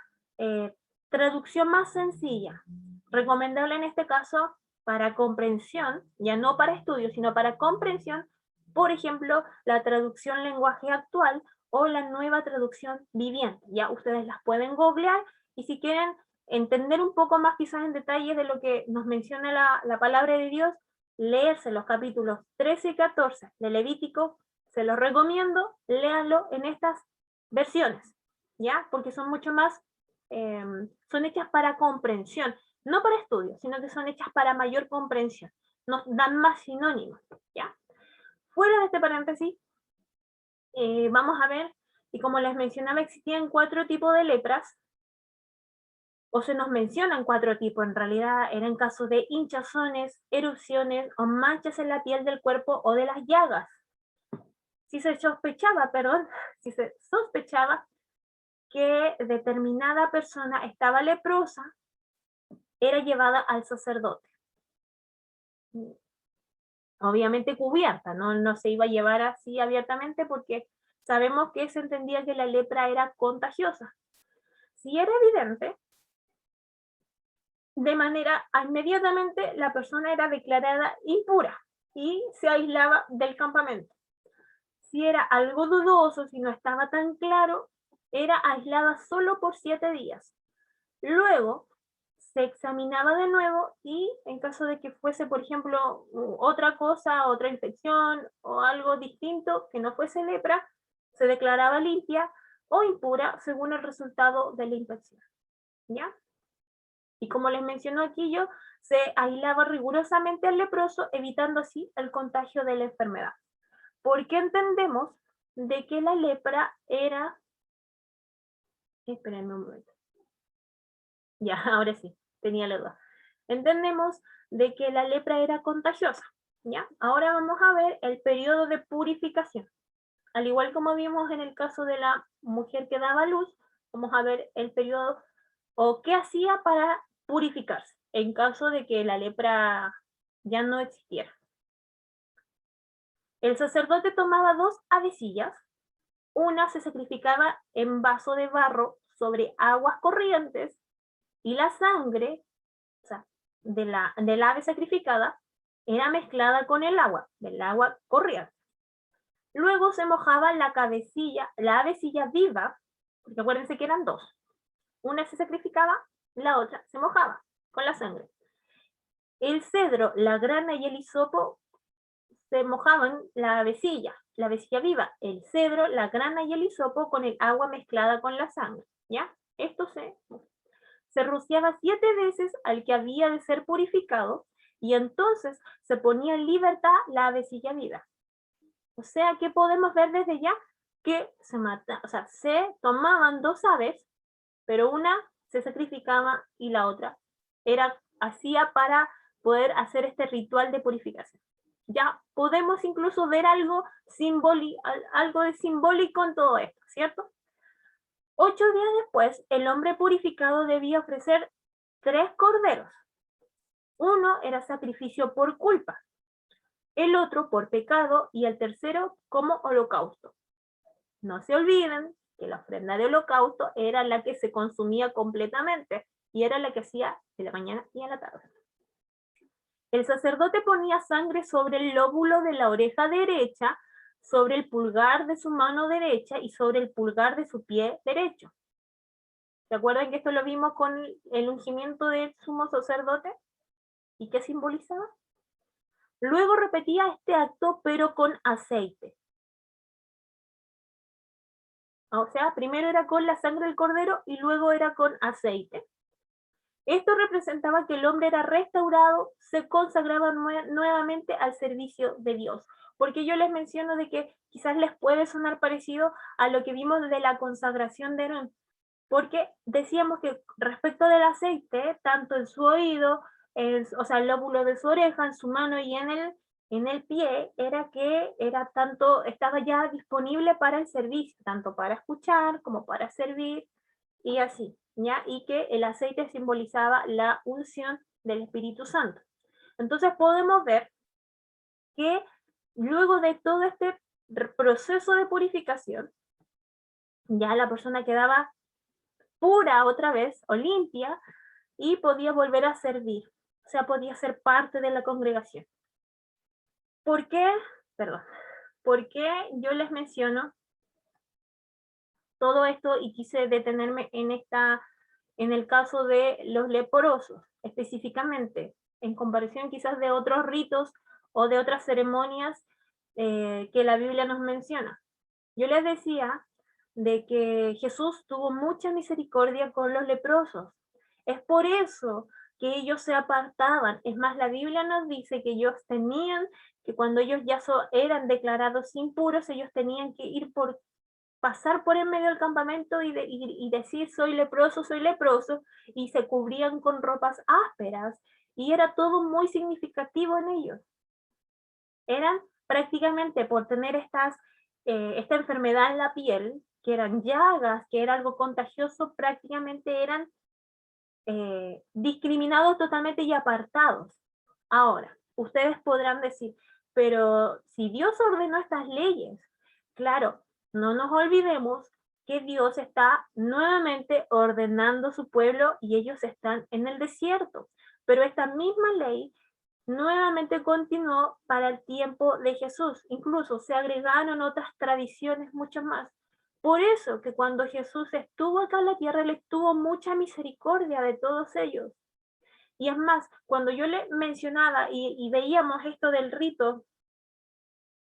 [SPEAKER 1] traducción más sencilla, recomendable en este caso para comprensión, ya no para estudio, sino para comprensión, por ejemplo, la traducción lenguaje actual o la nueva traducción viviente. Ya ustedes las pueden googlear y si quieren entender un poco más quizás en detalle de lo que nos menciona la palabra de Dios, leerse los capítulos 13 y 14 de Levítico, se los recomiendo, léanlo en estas versiones, ¿ya? Porque son mucho más, son hechas para comprensión, no para estudio, sino que son hechas para mayor comprensión, nos dan más sinónimos, ¿ya? Fuera de este paréntesis, vamos a ver, y como les mencionaba, existían 4 tipos de lepras, o se nos mencionan 4 tipos, en realidad eran casos de hinchazones, erupciones o manchas en la piel del cuerpo o de las llagas. Si se sospechaba, perdón, si se sospechaba que determinada persona estaba leprosa, era llevada al sacerdote. Obviamente cubierta, no se iba a llevar así abiertamente porque sabemos que se entendía que la lepra era contagiosa. Si era evidente, de manera inmediatamente la persona era declarada impura y se aislaba del campamento. Si era algo dudoso, si no estaba tan claro, era aislada solo por 7 días. Luego se examinaba de nuevo y en caso de que fuese, por ejemplo, otra cosa, otra infección o algo distinto que no fuese lepra, se declaraba limpia o impura según el resultado de la inspección. ¿Ya? Y como les menciono aquí yo, se aislaba rigurosamente al leproso, evitando así el contagio de la enfermedad. Porque entendemos de que la lepra era... Espérenme un momento. Ya, ahora sí, tenía la duda. Entendemos de que la lepra era contagiosa. ¿Ya? Ahora vamos a ver el periodo de purificación. Al igual como vimos en el caso de la mujer que daba luz, vamos a ver el periodo o qué hacía para purificarse en caso de que la lepra ya no existiera. El sacerdote tomaba 2 avecillas, una se sacrificaba en vaso de barro sobre aguas corrientes y la sangre, o sea, del ave sacrificada era mezclada con el agua, del agua corriente. Luego se mojaba la avecilla viva, porque acuérdense que eran 2. Una se sacrificaba, la otra se mojaba con la sangre. El cedro, la grana y el hisopo se mojaban la avecilla, la vesilla viva, el cedro, la grana y el hisopo con el agua mezclada con la sangre, ¿ya? Esto se rociaba 7 veces al que había de ser purificado, y entonces se ponía en libertad la vesilla viva. O sea que podemos ver desde ya que se tomaban 2 aves, pero una se sacrificaba y la otra hacía para poder hacer este ritual de purificación. Ya podemos incluso ver algo de simbólico en todo esto, ¿cierto? 8 días después, el hombre purificado debía ofrecer 3 corderos. Uno era sacrificio por culpa, el otro por pecado y el tercero como holocausto. No se olviden que la ofrenda de holocausto era la que se consumía completamente y era la que hacía en la mañana y en la tarde. El sacerdote ponía sangre sobre el lóbulo de la oreja derecha, sobre el pulgar de su mano derecha y sobre el pulgar de su pie derecho. ¿Se acuerdan que esto lo vimos con el ungimiento del sumo sacerdote? ¿Y qué simbolizaba? Luego repetía este acto, pero con aceite. O sea, primero era con la sangre del cordero y luego era con aceite. Esto representaba que el hombre era restaurado, se consagraba nuevamente al servicio de Dios. Porque yo les menciono de que quizás les puede sonar parecido a lo que vimos de la consagración de Aarón. Porque decíamos que respecto del aceite, tanto en su oído, el lóbulo de su oreja, en su mano y en el pie, estaba ya disponible para el servicio, tanto para escuchar como para servir y así, ¿ya? Y que el aceite simbolizaba la unción del Espíritu Santo. Entonces podemos ver que luego de todo este proceso de purificación, ya la persona quedaba pura otra vez o limpia y podía volver a servir, o sea, podía ser parte de la congregación. ¿Por qué? Perdón. ¿Por qué yo les menciono todo esto y quise detenerme en el caso de los leprosos, específicamente, en comparación quizás de otros ritos o de otras ceremonias que la Biblia nos menciona? Yo les decía de que Jesús tuvo mucha misericordia con los leprosos. Es por eso que ellos se apartaban. Es más, la Biblia nos dice que que cuando ellos ya eran declarados impuros, ellos tenían que pasar por en medio del campamento y decir soy leproso, y se cubrían con ropas ásperas, y era todo muy significativo en ellos. Eran prácticamente por tener esta enfermedad en la piel, que eran llagas, que era algo contagioso, prácticamente eran discriminados totalmente y apartados. Ahora, ustedes podrán decir, pero si Dios ordenó estas leyes, claro, no nos olvidemos que Dios está nuevamente ordenando su pueblo y ellos están en el desierto. Pero esta misma ley nuevamente continuó para el tiempo de Jesús. Incluso se agregaron otras tradiciones mucho más. Por eso que cuando Jesús estuvo acá en la tierra, Él tuvo mucha misericordia de todos ellos. Y es más, cuando yo le mencionaba y veíamos esto del rito,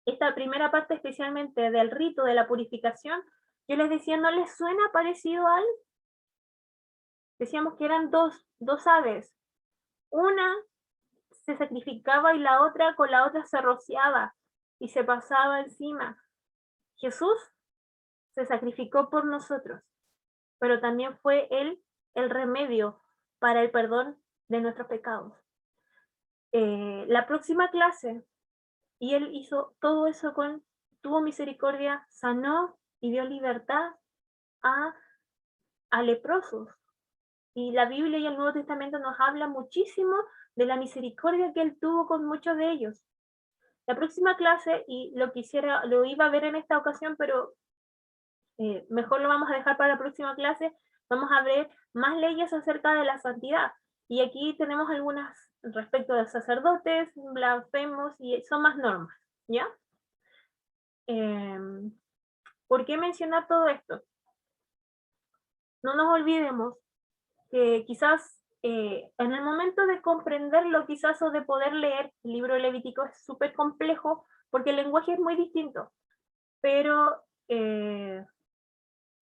[SPEAKER 1] esta primera parte especialmente del rito de la purificación, yo les decía, ¿no les suena parecido a algo? Decíamos que eran dos aves. Una se sacrificaba y la otra con la otra se rociaba y se pasaba encima. Jesús se sacrificó por nosotros, pero también fue Él el remedio para el perdón de nuestros pecados. La próxima clase, y Él hizo todo eso tuvo misericordia, sanó y dio libertad a, a leprosos. Y la Biblia y el Nuevo Testamento nos habla muchísimo de la misericordia que Él tuvo con muchos de ellos. La próxima clase, y lo iba a ver en esta ocasión, pero mejor lo vamos a dejar para la próxima clase, vamos a ver más leyes acerca de la santidad. Y aquí tenemos algunas respecto de sacerdotes, blasfemos, y son más normas, ¿ya? ¿Por qué mencionar todo esto? No nos olvidemos que quizás en el momento de comprenderlo, quizás, o de poder leer el libro de Levítico es súper complejo, porque el lenguaje es muy distinto. pero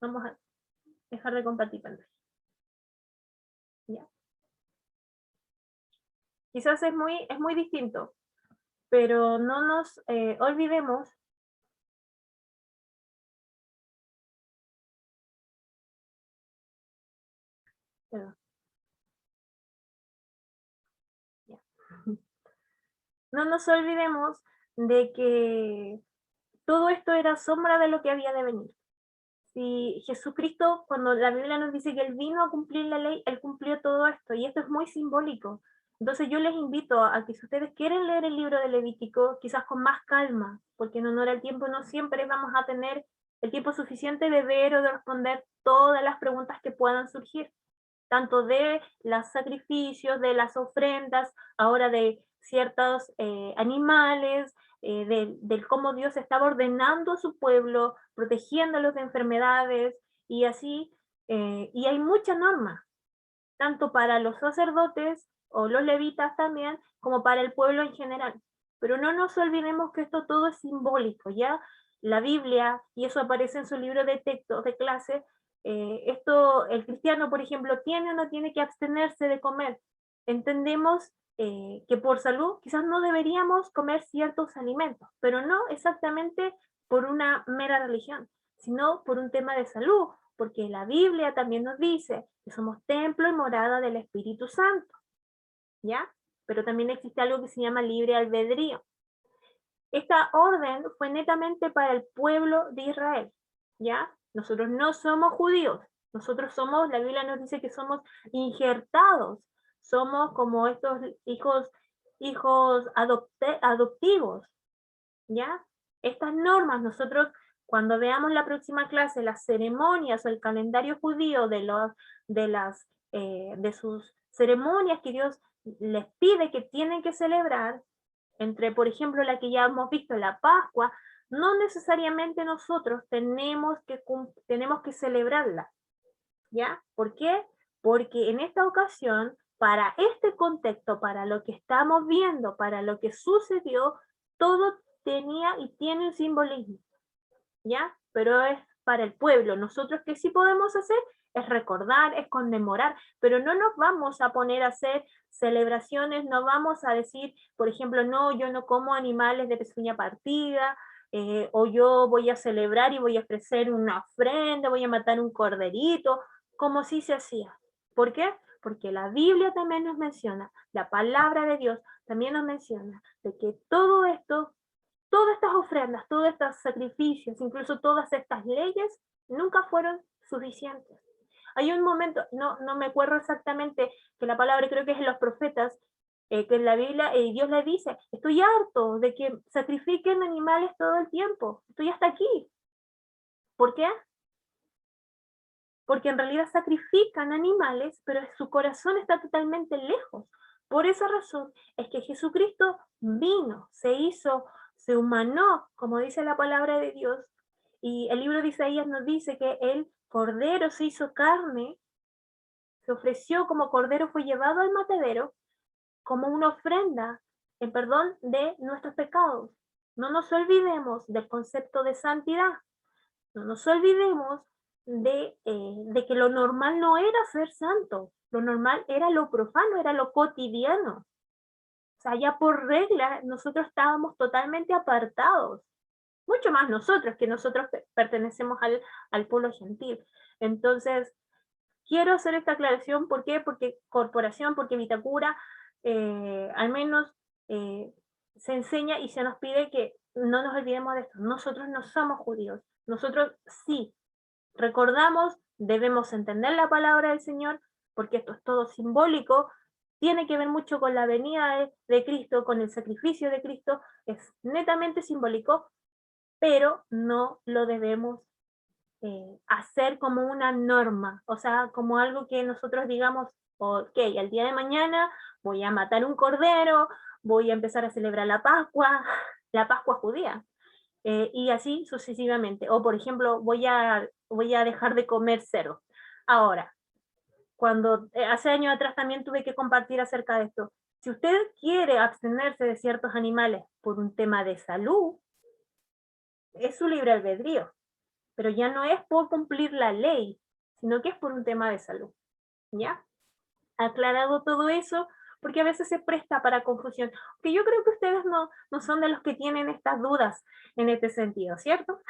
[SPEAKER 1] vamos a dejar de compartir pantalla. Ya. Quizás es muy distinto, pero no nos olvidemos. Perdón, ya. No nos olvidemos de que todo esto era sombra de lo que había de venir. Si Jesucristo, cuando la Biblia nos dice que Él vino a cumplir la ley, Él cumplió todo esto, y esto es muy simbólico. Entonces yo les invito a que si ustedes quieren leer el libro de Levítico, quizás con más calma, porque en honor al tiempo no siempre vamos a tener el tiempo suficiente de ver o de responder todas las preguntas que puedan surgir, tanto de los sacrificios, de las ofrendas, ahora de ciertos animales, del cómo Dios estaba ordenando a su pueblo, protegiéndolos de enfermedades y así. Y hay mucha norma, tanto para los sacerdotes o los levitas también, como para el pueblo en general. Pero no nos olvidemos que esto todo es simbólico, ¿ya? La Biblia, y eso aparece en su libro de texto, de clase, esto, el cristiano, por ejemplo, tiene o no tiene que abstenerse de comer. Entendemos que por salud quizás no deberíamos comer ciertos alimentos, pero no exactamente por una mera religión, sino por un tema de salud, porque la Biblia también nos dice que somos templo y morada del Espíritu Santo, ¿ya? Pero también existe algo que se llama libre albedrío. Esta orden fue netamente para el pueblo de Israel, ¿ya? Nosotros no somos judíos, nosotros somos, la Biblia nos dice que somos injertados, somos como estos hijos adoptivos, ¿ya? Estas normas, nosotros cuando veamos la próxima clase, las ceremonias o el calendario judío de sus ceremonias que Dios les pide que tienen que celebrar, entre, por ejemplo, la que ya hemos visto, la Pascua, no necesariamente nosotros tenemos que celebrarla, ¿ya? ¿Por qué? Porque en esta ocasión, para este contexto, para lo que estamos viendo, para lo que sucedió, todo tenía y tiene un simbolismo, ¿ya? Pero es para el pueblo. Nosotros que sí podemos hacer es recordar, es conmemorar, pero no nos vamos a poner a hacer celebraciones, no vamos a decir, por ejemplo, no, yo no como animales de pezuña partida, o yo voy a celebrar y voy a ofrecer una ofrenda, voy a matar un corderito, como sí se hacía. ¿Por qué? Porque la Biblia también nos menciona, la palabra de Dios también nos menciona de que todo esto, todas estas ofrendas, todos estos sacrificios, incluso todas estas leyes, nunca fueron suficientes. Hay un momento, no me acuerdo exactamente, que la palabra creo que es en los profetas, que en la Biblia Dios le dice, estoy harto de que sacrifiquen animales todo el tiempo, estoy hasta aquí. ¿Por qué? Porque en realidad sacrifican animales, pero su corazón está totalmente lejos. Por esa razón es que Jesucristo vino, se humanó, como dice la palabra de Dios, y el libro de Isaías nos dice que el cordero se hizo carne, se ofreció como cordero, fue llevado al matadero como una ofrenda en perdón de nuestros pecados. No nos olvidemos del concepto de santidad. No nos olvidemos de que lo normal no era ser santo, lo normal era lo profano, era lo cotidiano. O sea, ya por regla nosotros estábamos totalmente apartados, mucho más nosotros, que nosotros pertenecemos al pueblo gentil. Entonces, quiero hacer esta aclaración, ¿por qué? Porque corporación, porque Vitacura, al menos se enseña y se nos pide que no nos olvidemos de esto. Nosotros no somos judíos. Nosotros sí recordamos, debemos entender la palabra del Señor, porque esto es todo simbólico, tiene que ver mucho con la venida de Cristo, con el sacrificio de Cristo, es netamente simbólico, pero no lo debemos hacer como una norma, o sea, como algo que nosotros digamos, ok, al día de mañana voy a matar un cordero, voy a empezar a celebrar la Pascua judía, y así sucesivamente. O por ejemplo, voy a dejar de comer cerdo. Ahora, cuando hace años atrás también tuve que compartir acerca de esto. Si usted quiere abstenerse de ciertos animales por un tema de salud, es su libre albedrío, pero ya no es por cumplir la ley, sino que es por un tema de salud, ¿ya? Aclarado todo eso, porque a veces se presta para confusión, que yo creo que ustedes no son de los que tienen estas dudas en este sentido, ¿cierto?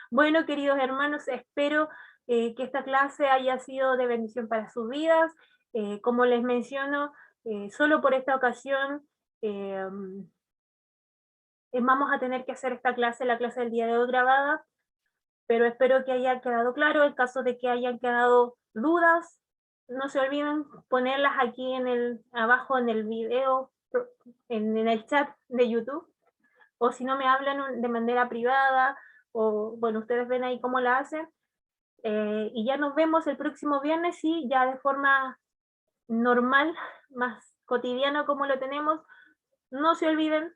[SPEAKER 1] Bueno, queridos hermanos, espero que esta clase haya sido de bendición para sus vidas. Como les menciono, solo por esta ocasión eh, vamos a tener que hacer esta clase, la clase del día de hoy grabada, pero espero que haya quedado claro. En caso de que hayan quedado dudas, no se olviden ponerlas aquí abajo en el video, en el chat de YouTube, o si no me hablan de manera privada, o bueno, ustedes ven ahí cómo la hacen, y ya nos vemos el próximo viernes, y ya de forma normal, más cotidiana como lo tenemos. No se olviden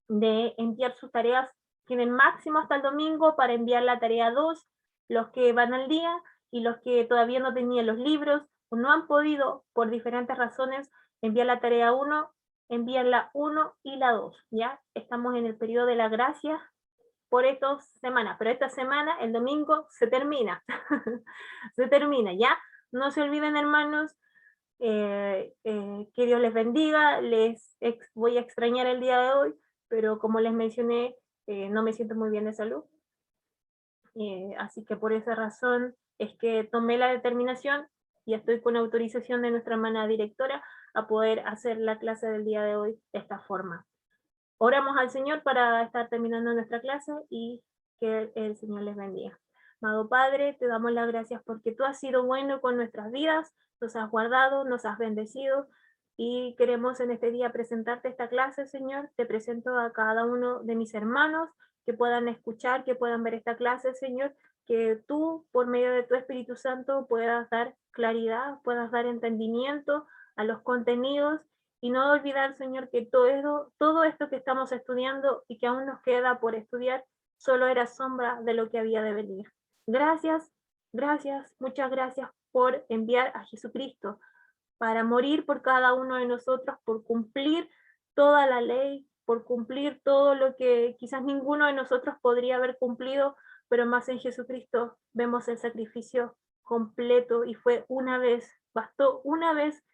[SPEAKER 1] de enviar sus tareas, tienen máximo hasta el domingo para enviar la tarea 2, los que van al día, y los que todavía no tenían los libros o no han podido por diferentes razones enviar la tarea 1, envían la 1 y la 2, ¿ya? Estamos en el periodo de la gracia por estas semanas, pero esta semana, el domingo, se termina, se termina, ¿ya? No se olviden, hermanos, que Dios les bendiga, voy a extrañar el día de hoy, pero como les mencioné, no me siento muy bien de salud, así que por esa razón es que tomé la determinación y estoy con autorización de nuestra hermana directora a poder hacer la clase del día de hoy de esta forma. Oramos al Señor para estar terminando nuestra clase y que el Señor les bendiga. Amado Padre, te damos las gracias porque tú has sido bueno con nuestras vidas, nos has guardado, nos has bendecido, y queremos en este día presentarte esta clase, Señor. Te presento a cada uno de mis hermanos que puedan escuchar, que puedan ver esta clase, Señor, que tú, por medio de tu Espíritu Santo, puedas dar claridad, puedas dar entendimiento a los contenidos, y no olvidar, Señor, que todo esto que estamos estudiando y que aún nos queda por estudiar, solo era sombra de lo que había de venir. Gracias, gracias, muchas gracias por enviar a Jesucristo para morir por cada uno de nosotros, por cumplir toda la ley, por cumplir todo lo que quizás ninguno de nosotros podría haber cumplido, pero más en Jesucristo vemos el sacrificio completo, y fue una vez, bastó una vez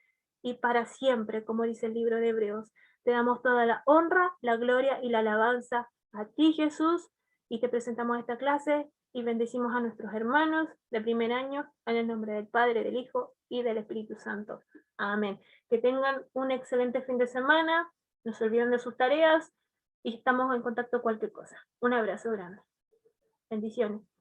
[SPEAKER 1] y para siempre, como dice el libro de Hebreos. Te damos toda la honra, la gloria y la alabanza a ti, Jesús, y te presentamos esta clase y bendecimos a nuestros hermanos de primer año en el nombre del Padre, del Hijo y del Espíritu Santo. Amén. Que tengan un excelente fin de semana, no se olviden de sus tareas y estamos en contacto cualquier cosa. Un abrazo grande. Bendiciones.